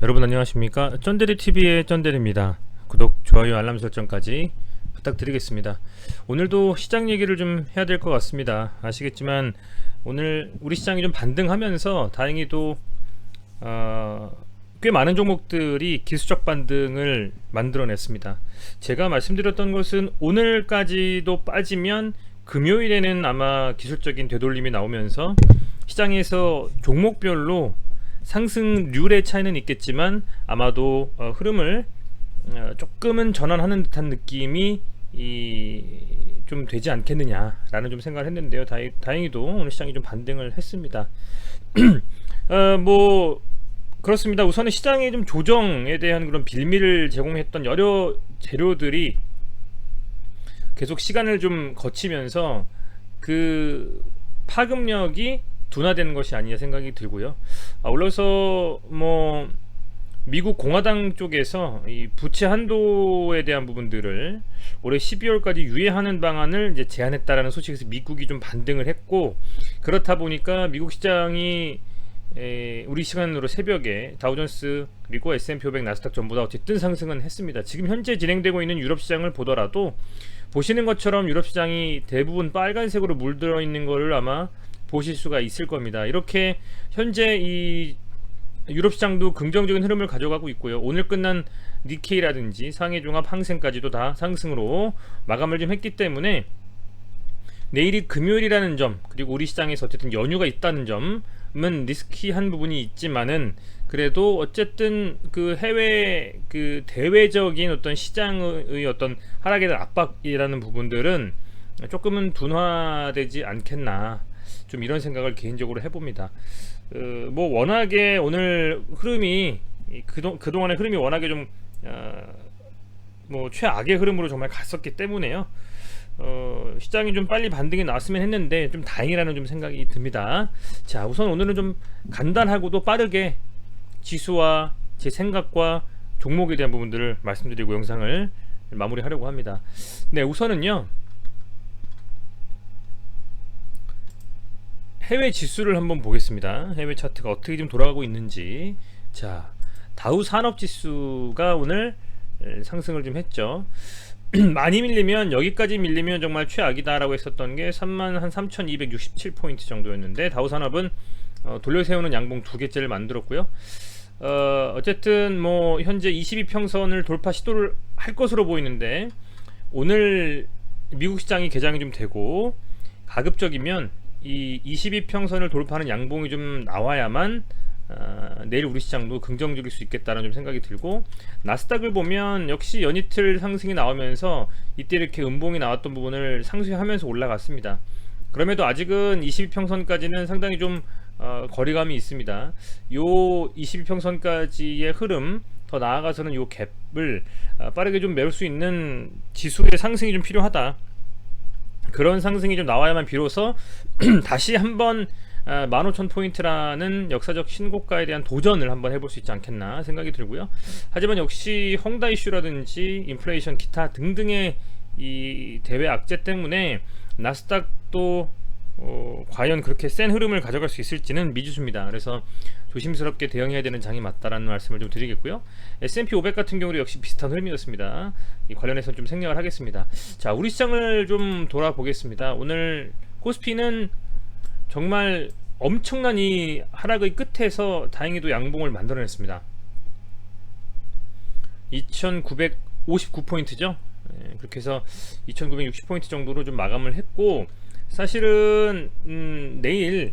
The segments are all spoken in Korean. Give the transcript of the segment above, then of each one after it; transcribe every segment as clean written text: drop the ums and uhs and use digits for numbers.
여러분 안녕하십니까? 쩐데리TV의 쩐데리입니다. 구독, 좋아요, 알람 설정까지 부탁드리겠습니다. 오늘도 시장 얘기를 좀 해야 될 것 같습니다. 아시겠지만 오늘 우리 시장이 좀 반등하면서 다행히도 꽤 많은 종목들이 기술적 반등을 만들어냈습니다. 제가 말씀드렸던 것은 오늘까지도 빠지면 금요일에는 아마 기술적인 되돌림이 나오면서 시장에서 종목별로 상승률의 차이는 있겠지만 아마도 흐름을 조금은 전환하는 듯한 느낌이 좀 되지 않겠느냐라는 좀 생각을 했는데요. 다행히도 오늘 시장이 좀 반등을 했습니다. 뭐 그렇습니다. 우선은 시장의 좀 조정에 대한 그런 빌미를 제공했던 여러 재료들이 계속 시간을 좀 거치면서 그 파급력이 둔화되는 것이 아니냐 생각이 들고요. 올라서 뭐 미국 공화당 쪽에서 이 부채 한도에 대한 부분들을 올해 12월까지 유예하는 방안을 이제 제안했다라는 소식에서 미국이 좀 반등을 했고, 그렇다 보니까 미국 시장이 우리 시간으로 새벽에 다우존스 그리고 S&P 500 나스닥 전부 다 어쨌든 상승은 했습니다. 지금 현재 진행되고 있는 유럽 시장을 보더라도 보시는 것처럼 유럽 시장이 대부분 빨간색으로 물들어 있는 것을 아마 보실 수가 있을 겁니다. 이렇게 현재 이 유럽 시장도 긍정적인 흐름을 가져가고 있고요. 오늘 끝난 니케이라든지 상해종합 항생까지도 다 상승으로 마감을 좀 했기 때문에 내일이 금요일이라는 점, 그리고 우리 시장에서 어쨌든 연휴가 있다는 점은 리스키한 부분이 있지만은 그래도 어쨌든 그 해외 그 대외적인 어떤 시장의 어떤 하락에 대한 압박이라는 부분들은 조금은 둔화되지 않겠나, 좀 이런 생각을 개인적으로 해봅니다. 뭐 워낙에 오늘 흐름이 그동안의 흐름이 워낙에 좀 뭐 최악의 흐름으로 정말 갔었기 때문에요. 시장이 좀 빨리 반등이 나왔으면 했는데 좀 다행이라는 좀 생각이 듭니다. 자, 우선 오늘은 좀 간단하고도 빠르게 지수와 제 생각과 종목에 대한 부분들을 말씀드리고 영상을 마무리하려고 합니다. 네, 우선은요, 해외 지수를 한번 보겠습니다. 해외 차트가 어떻게 좀 돌아가고 있는지. 자, 다우 산업 지수가 오늘 상승을 좀 했죠. 많이 밀리면, 여기까지 밀리면 정말 최악이다라고 했었던 게 33,267포인트 정도였는데, 다우 산업은 돌려세우는 양봉 두 개째를 만들었고요. 어쨌든 뭐 현재 22평선을 돌파 시도를 할 것으로 보이는데, 오늘 미국 시장이 개장이 좀 되고 가급적이면 이 22평선을 돌파하는 양봉이 좀 나와야만 내일 우리 시장도 긍정적일 수 있겠다는 좀 생각이 들고, 나스닥을 보면 역시 연이틀 상승이 나오면서 이때 이렇게 음봉이 나왔던 부분을 상쇄하면서 올라갔습니다. 그럼에도 아직은 22평선까지는 상당히 좀 거리감이 있습니다. 요 22평선까지의 흐름, 더 나아가서는 요 갭을 빠르게 좀 메울 수 있는 지수의 상승이 좀 필요하다. 그런 상승이 좀 나와야만 비로소 다시 한번 15,000포인트라는 역사적 신고가에 대한 도전을 한번 해볼 수 있지 않겠나 생각이 들고요. 하지만 역시 헝다 이슈라든지 인플레이션 기타 등등의 이 대외 악재 때문에 나스닥도 과연 그렇게 센 흐름을 가져갈 수 있을지는 미지수입니다. 그래서 조심스럽게 대응해야 되는 장이 맞다라는 말씀을 좀 드리겠고요. S&P 500 같은 경우도 역시 비슷한 흐름이었습니다. 이 관련해서 좀 생략을 하겠습니다. 자, 우리 시장을 좀 돌아보겠습니다. 오늘 코스피는 정말 엄청난 이 하락의 끝에서 다행히도 양봉을 만들어냈습니다. 2959포인트죠. 그렇게 해서 2960포인트 정도로 좀 마감을 했고, 사실은 내일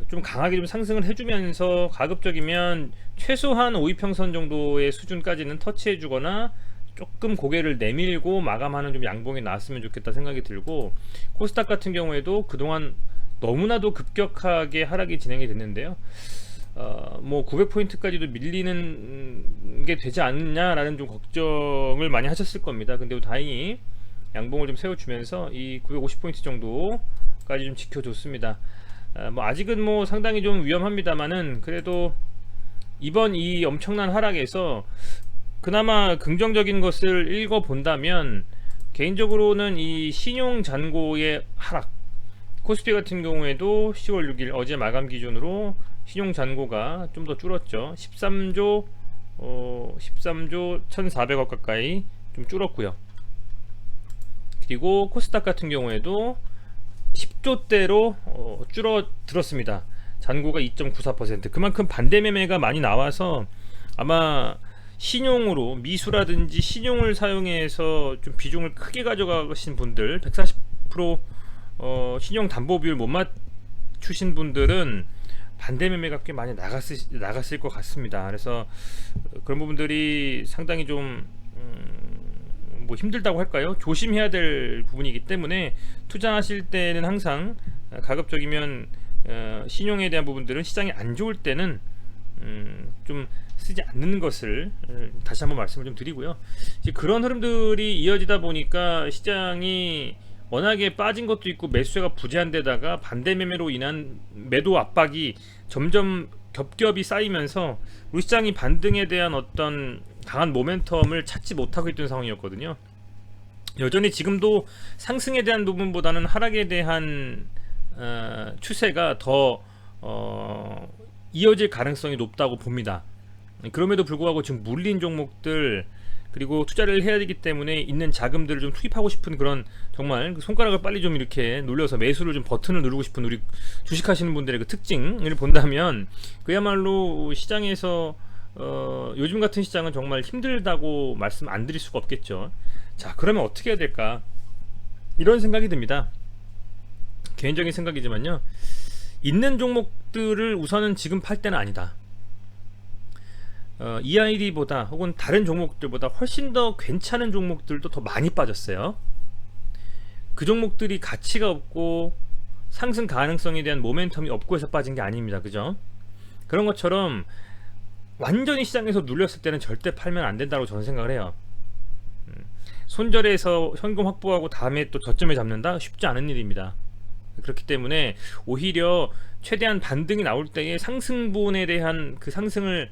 좀 강하게 좀 상승을 해주면서 가급적이면 최소한 5위평선 정도의 수준까지는 터치해주거나 조금 고개를 내밀고 마감하는 좀 양봉이 나왔으면 좋겠다 생각이 들고, 코스닥 같은 경우에도 그동안 너무나도 급격하게 하락이 진행이 됐는데요. 뭐 900포인트까지도 밀리는 게 되지 않냐라는 좀 걱정을 많이 하셨을 겁니다. 근데 다행히 양봉을 좀 세워주면서 이 950포인트 정도까지 좀 지켜줬습니다. 뭐 아직은 뭐 상당히 좀 위험합니다만은, 그래도 이번 이 엄청난 하락에서 그나마 긍정적인 것을 읽어본다면 개인적으로는 이 신용 잔고의 하락, 코스피 같은 경우에도 10월 6일 어제 마감 기준으로 신용 잔고가 좀 더 줄었죠. 13조 1,400억 가까이 좀 줄었고요. 그리고 코스닥 같은 경우에도 10조대로 줄어들었습니다. 잔고가 2.94%. 그만큼 반대 매매가 많이 나와서 아마 신용으로 미수라든지 신용을 사용해서 좀 비중을 크게 가져가신 분들, 140% 신용 담보 비율 못 맞추신 분들은 반대 매매가 꽤 많이 나갔을 것 같습니다. 그래서 그런 부분들이 상당히 좀 뭐 힘들다고 할까요? 조심해야 될 부분이기 때문에 투자하실 때는 항상 가급적이면 신용에 대한 부분들은 시장이 안 좋을 때는 좀 쓰지 않는 것을 다시 한번 말씀을 좀 드리고요. 이제 그런 흐름들이 이어지다 보니까 시장이 워낙에 빠진 것도 있고 매수세가 부재한 데다가 반대 매매로 인한 매도 압박이 점점 겹겹이 쌓이면서 우리 시장이 반등에 대한 어떤 강한 모멘텀을 찾지 못하고 있던 상황이었거든요. 여전히 지금도 상승에 대한 부분보다는 하락에 대한 추세가 더 이어질 가능성이 높다고 봅니다. 그럼에도 불구하고 지금 물린 종목들 그리고 투자를 해야 되기 때문에 있는 자금들을 좀 투입하고 싶은 그런 정말 손가락을 빨리 좀 이렇게 눌러서 매수를 좀 버튼을 누르고 싶은 우리 주식하시는 분들의 그 특징을 본다면 그야말로 시장에서 요즘 같은 시장은 정말 힘들다고 말씀 안 드릴 수가 없겠죠. 자, 그러면 어떻게 해야 될까? 이런 생각이 듭니다. 개인적인 생각이지만요. 있는 종목들을 우선은 지금 팔 때는 아니다. EID보다 혹은 다른 종목들보다 훨씬 더 괜찮은 종목들도 더 많이 빠졌어요. 그 종목들이 가치가 없고 상승 가능성에 대한 모멘텀이 없고 해서 빠진 게 아닙니다. 그죠? 그런 것처럼 완전히 시장에서 눌렸을 때는 절대 팔면 안 된다고 저는 생각을 해요. 손절해서 현금 확보하고 다음에 또 저점에 잡는다? 쉽지 않은 일입니다. 그렇기 때문에 오히려 최대한 반등이 나올 때의 상승분에 대한 그 상승을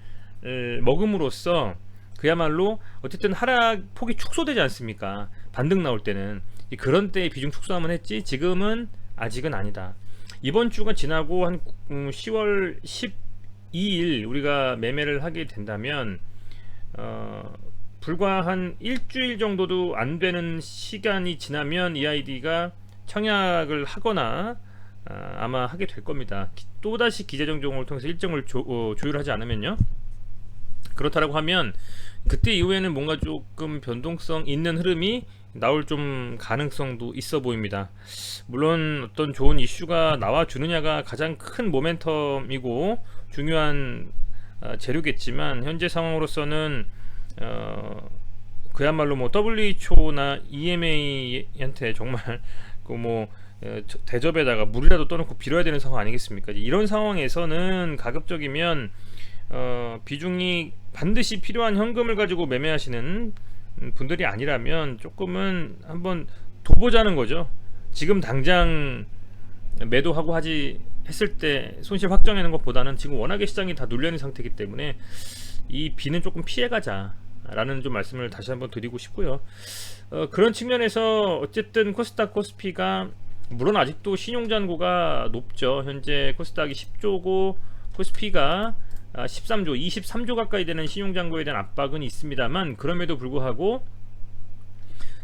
먹음으로써 그야말로 어쨌든 하락 폭이 축소되지 않습니까? 반등 나올 때는 그런 때에 비중 축소하면 했지 지금은 아직은 아니다. 이번 주가 지나고 한 10월 12일 우리가 매매를 하게 된다면 불과 한 일주일 정도도 안 되는 시간이 지나면 EID가 청약을 하거나 아마 하게 될 겁니다. 또다시 기재정정을 통해서 일정을 조율하지 않으면요. 그렇다라고 하면 그때 이후에는 뭔가 조금 변동성 있는 흐름이 나올 좀 가능성도 있어 보입니다. 물론 어떤 좋은 이슈가 나와주느냐가 가장 큰 모멘텀이고 중요한 재료겠지만 현재 상황으로서는 그야말로 뭐 WHO나 EMA한테 정말 그 뭐 대접에다가 물이라도 떠놓고 빌어야 되는 상황 아니겠습니까? 이런 상황에서는 가급적이면 비중이 반드시 필요한 현금을 가지고 매매하시는 분들이 아니라면 조금은 한번 둬보자는 거죠. 지금 당장 매도하고 하지 했을 때 손실 확정하는 것보다는 지금 워낙에 시장이 다 눌려있는 상태이기 때문에 이 비는 조금 피해가자 라는 좀 말씀을 다시 한번 드리고 싶고요. 그런 측면에서 어쨌든 코스닥 코스피가 물론 아직도 신용잔고가 높죠. 현재 코스닥이 10조고 코스피가 13조 23조 가까이 되는 신용잔고에 대한 압박은 있습니다만 그럼에도 불구하고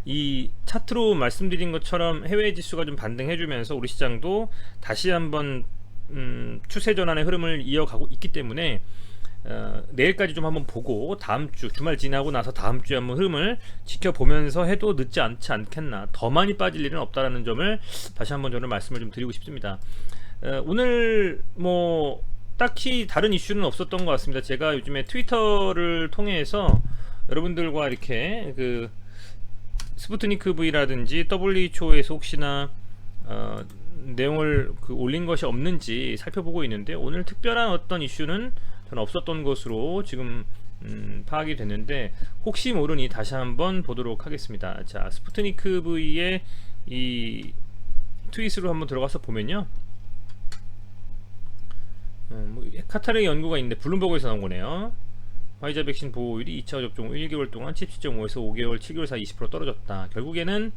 이 차트로 말씀드린 것처럼 해외 지수가 좀 반등해주면서 우리 시장도 다시 한번 추세 전환의 흐름을 이어가고 있기 때문에 내일까지 좀 한번 보고 다음 주 주말 지나고 나서 다음 주에 한번 흐름을 지켜보면서 해도 늦지 않지 않겠나. 더 많이 빠질 일은 없다라는 점을 다시 한번 저는 말씀을 좀 드리고 싶습니다. 오늘 뭐 딱히 다른 이슈는 없었던 것 같습니다. 제가 요즘에 트위터를 통해서 여러분들과 이렇게 그 스푸트니크 V라든지 WHO에서 혹시나 내용을 올린 것이 없는지 살펴보고 있는데 오늘 특별한 어떤 이슈는 저는 없었던 것으로 지금 파악이 됐는데 혹시 모르니 다시 한번 보도록 하겠습니다. 자, 스푸트니크 V의 이 트윗으로 한번 들어가서 보면요. 카타르의 연구가 있는데 블룸버그에서 나온 거네요. 화이자 백신 보호율이 2차 접종 후 1개월 동안 77.5에서 5개월, 7개월 사이 20% 떨어졌다. 결국에는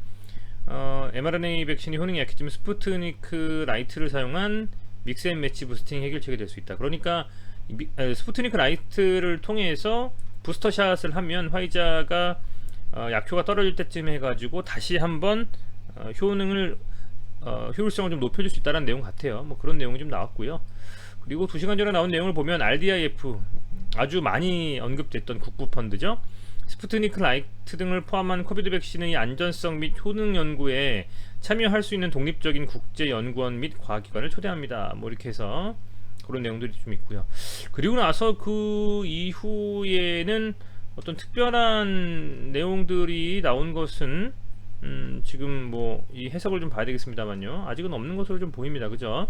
mRNA 백신이 효능이 약해지면 스푸트니크 라이트를 사용한 믹스앤매치 부스팅 해결책이 될 수 있다. 그러니까 스푸트니크 라이트를 통해서 부스터샷을 하면 화이자가 약효가 떨어질 때쯤 해가지고 다시 한번 효능을 효율성을 좀 높여줄 수 있다는 내용 같아요. 뭐 그런 내용이 좀 나왔고요. 그리고 2시간 전에 나온 내용을 보면 RDIF 아주 많이 언급됐던 국부펀드죠. 스푸트니크 라이트 등을 포함한 코비드 백신의 안전성 및 효능 연구에 참여할 수 있는 독립적인 국제연구원 및 과학기관을 초대합니다. 뭐 이렇게 해서 그런 내용들이 좀 있고요. 그리고 나서 그 이후에는 어떤 특별한 내용들이 나온 것은 지금 뭐 이 해석을 좀 봐야 되겠습니다만요. 아직은 없는 것으로 좀 보입니다. 그죠?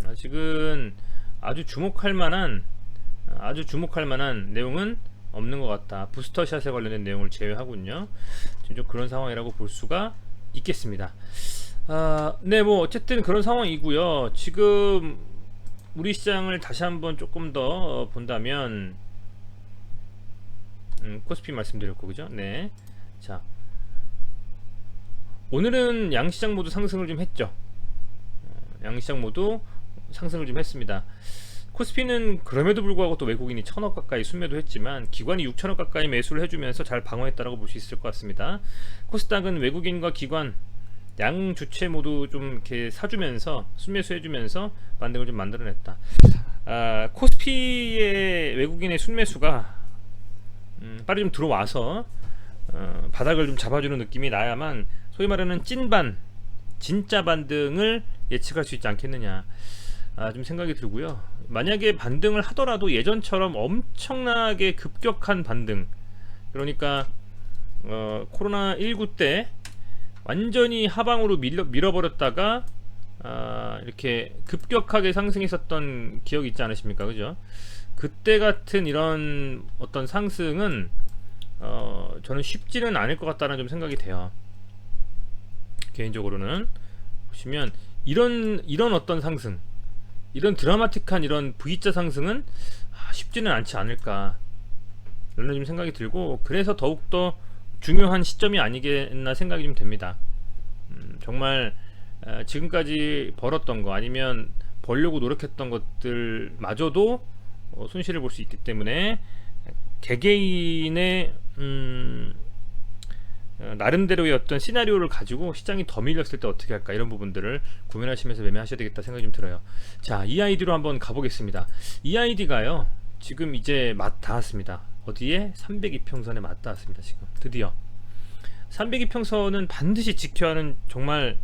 아직은 아주 주목할 만한 내용은 없는 것 같다. 부스터샷에 관련된 내용을 제외하군요. 지금 좀 그런 상황이라고 볼 수가 있겠습니다. 네, 뭐 어쨌든 그런 상황이고요. 지금 우리 시장을 다시 한번 조금 더 본다면 코스피 말씀드렸고, 그죠? 네. 자, 오늘은 양시장 모두 상승을 좀 했죠. 양시장 모두 상승을 좀 했습니다. 코스피는 그럼에도 불구하고 또 외국인이 1000억 가까이 순매도 했지만 기관이 6000억 가까이 매수를 해주면서 잘 방어했다라고 볼 수 있을 것 같습니다. 코스닥은 외국인과 기관 양 주체 모두 좀 이렇게 사주면서 순매수 해주면서 반등을 좀 만들어냈다. 코스피의 외국인의 순매수가 빨리 좀 들어와서 바닥을 좀 잡아주는 느낌이 나야만 소위 말하는 찐반 진짜 반등을 예측할 수 있지 않겠느냐 좀 생각이 들고요. 만약에 반등을 하더라도 예전처럼 엄청나게 급격한 반등, 그러니까 코로나19 때 완전히 하방으로 밀어버렸다가 이렇게 급격하게 상승했었던 기억이 있지 않으십니까? 그죠? 그때 같은 이런 어떤 상승은 저는 쉽지는 않을 것 같다는 좀 생각이 돼요. 개인적으로는 보시면 이런 어떤 상승, 이런 드라마틱한 이런 V자 상승은 쉽지는 않지 않을까 라는 좀 생각이 들고, 그래서 더욱더 중요한 시점이 아니겠나 생각이 좀 됩니다. 정말 지금까지 벌었던 거 아니면 벌려고 노력했던 것들마저도 손실을 볼 수 있기 때문에 개개인의 나름대로의 어떤 시나리오를 가지고 시장이 더 밀렸을 때 어떻게 할까, 이런 부분들을 고민하시면서 매매하셔야 되겠다 생각이 좀 들어요. 자, EID로 한번 가보겠습니다. EID가요 지금 이제 맛 닿았습니다. 어디에? 302평선에 맛 닿았습니다. 지금 드디어 302평선은 반드시 지켜야 하는 정말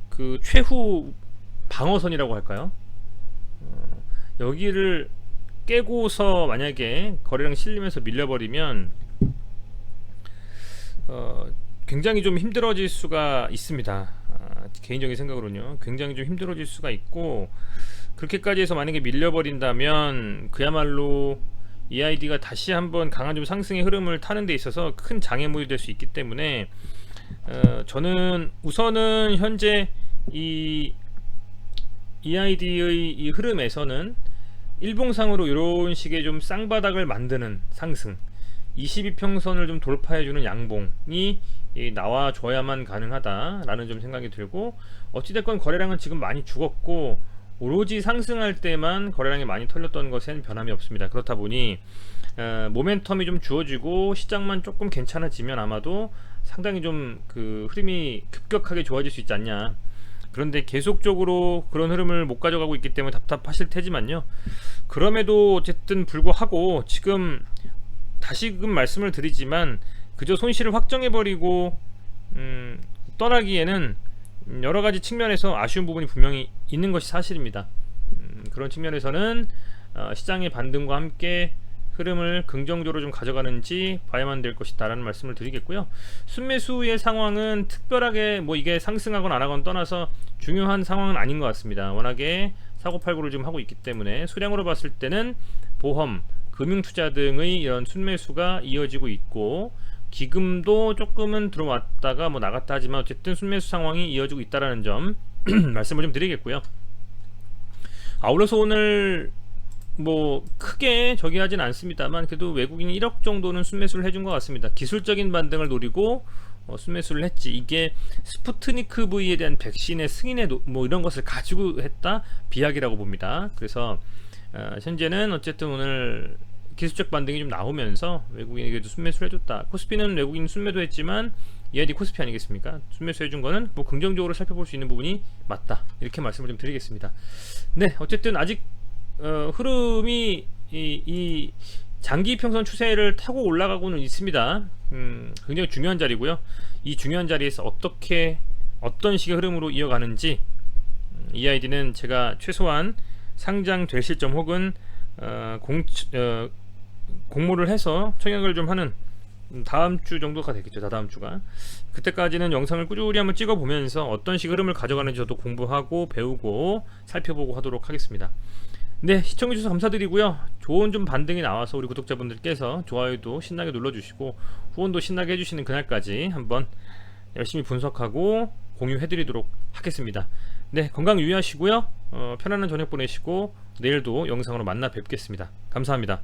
그 최후 방어선이라고 할까요? 여기를 깨고서 만약에 거래량 실리면서 밀려버리면 굉장히 좀 힘들어질 수가 있습니다. 개인적인 생각으로는요, 굉장히 좀 힘들어질 수가 있고, 그렇게까지 해서 만약에 밀려버린다면 그야말로 EID가 다시 한번 강한 좀 상승의 흐름을 타는 데 있어서 큰 장애물이 될 수 있기 때문에 저는 우선은 현재 이 EID의 이 흐름에서는 일봉상으로 이런 식의 좀 쌍바닥을 만드는 상승, 22평선을 좀 돌파해주는 양봉이 나와줘야만 가능하다라는 좀 생각이 들고, 어찌됐건 거래량은 지금 많이 죽었고 오로지 상승할 때만 거래량이 많이 털렸던 것엔 변함이 없습니다. 그렇다 보니 모멘텀이 좀 주어지고 시장만 조금 괜찮아지면 아마도 상당히 좀 그 흐름이 급격하게 좋아질 수 있지 않냐. 그런데 계속적으로 그런 흐름을 못 가져가고 있기 때문에 답답하실 테지만요, 그럼에도 어쨌든 불구하고 지금 다시금 말씀을 드리지만 그저 손실을 확정해버리고 떠나기에는 여러가지 측면에서 아쉬운 부분이 분명히 있는 것이 사실입니다. 그런 측면에서는 시장의 반등과 함께 흐름을 긍정적으로 좀 가져가는지 봐야만 될 것이다 라는 말씀을 드리겠고요. 순매수의 상황은 특별하게 뭐 이게 상승하건 안하건 떠나서 중요한 상황은 아닌 것 같습니다. 워낙에 사고팔고를 좀 하고 있기 때문에 수량으로 봤을 때는 보험, 금융투자 등의 이런 순매수가 이어지고 있고, 기금도 조금은 들어왔다가 뭐 나갔다 하지만 어쨌든 순매수 상황이 이어지고 있다라는 점 말씀을 좀 드리겠고요. 아울러서 오늘 뭐 크게 저기 하진 않습니다만 그래도 외국인 1억 정도는 순매수를 해준 것 같습니다. 기술적인 반등을 노리고 순매수를 했지, 이게 스푸트니크 V에 대한 백신의 승인의 뭐 이런 것을 가지고 했다, 비약이라고 봅니다. 그래서 현재는 어쨌든 오늘 기술적 반등이 좀 나오면서 외국인에게도 순매수를 해줬다. 코스피는 외국인 순매도 했지만 EID 코스피 아니겠습니까? 순매수 해준 거는 뭐 긍정적으로 살펴볼 수 있는 부분이 맞다, 이렇게 말씀을 좀 드리겠습니다. 네, 어쨌든 아직 흐름이 이 장기 평선 추세를 타고 올라가고는 있습니다. 굉장히 중요한 자리고요. 이 중요한 자리에서 어떤 식의 흐름으로 이어가는지 EID는 제가 최소한 상장될 시점 혹은 공모를 해서 청약을 좀 하는 다음 주 정도가 되겠죠. 다다음 주가. 그때까지는 영상을 꾸준히 한번 찍어 보면서 어떤 식의 흐름을 가져가는지 저도 공부하고 배우고 살펴보고 하도록 하겠습니다. 네, 시청해주셔서 감사드리고요. 좋은 좀 반등이 나와서 우리 구독자분들께서 좋아요도 신나게 눌러주시고 후원도 신나게 해주시는 그날까지 한번 열심히 분석하고 공유해드리도록 하겠습니다. 네, 건강 유의하시고요. 편안한 저녁 보내시고 내일도 영상으로 만나 뵙겠습니다. 감사합니다.